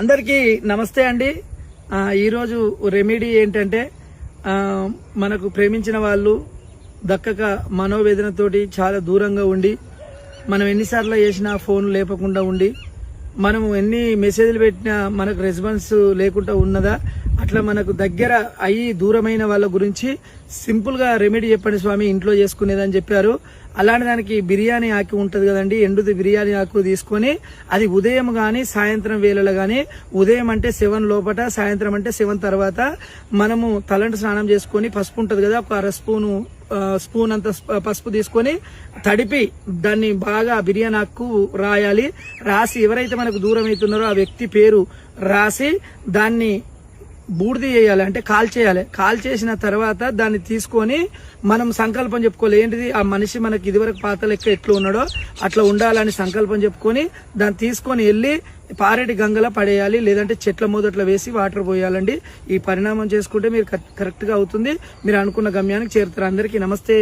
అందరికీ నమస్తే అండి. ఈరోజు రెమెడీ ఏంటంటే మనకు ప్రేమించిన వాళ్ళు దక్కక మనోవేదనతోటి చాలా దూరంగా ఉండి మనం ఎన్నిసార్లు చేసినా ఫోన్ లేపకుండా ఉండి మనము ఎన్ని మెసేజ్లు పెట్టినా మనకు రెస్పాన్స్ లేకుండా ఉన్నదా, అట్లా మనకు దగ్గర అయ్యి దూరమైన వాళ్ళ గురించి సింపుల్ గా రెమెడీ చెప్పండి స్వామి, ఇంట్లో చేసుకునేదని చెప్పారు. అలాంటి దానికి బిర్యానీ ఆకు ఉంటది కదండి, ఎండుది బిర్యానీ ఆకు తీసుకొని అది ఉదయం గాని సాయంత్రం వేళలో గాని, ఉదయం అంటే 7 లోపట, సాయంత్రం అంటే 7 తర్వాత మనము తలంటు స్నానం చేసుకొని పసుపు ఉంటది కదా, ఒక అర స్పూన్ అంత పసుపు తీసుకొని తడిపి దాన్ని బాగా బిర్యానీ ఆకు రాయాలి. రాసి ఎవరైతే మనకు దూరం అవుతున్నారో ఆ వ్యక్తి పేరు రాసి దాన్ని బూడిది చేయాలి, అంటే కాల్చేయాలి. కాల్చేసిన తర్వాత దాన్ని తీసుకొని మనం సంకల్పం చెప్పుకోవాలి. ఏంటిది, ఆ మనిషి మనకి ఇదివరకు పాత లెక్క ఎట్లా ఉన్నాడో అట్లా ఉండాలని సంకల్పం చెప్పుకొని దాన్ని తీసుకొని వెళ్ళి పారేటి గంగలో పడేయాలి, లేదంటే చెట్ల మొదట్లో వేసి వాటర్ పోయాలండి. ఈ పరిణామం చేసుకుంటే మీరు కరెక్ట్ గా అవుతుంది, మీరు అనుకున్న గమ్యానికి చేరుతారు. అందరికీ నమస్తే.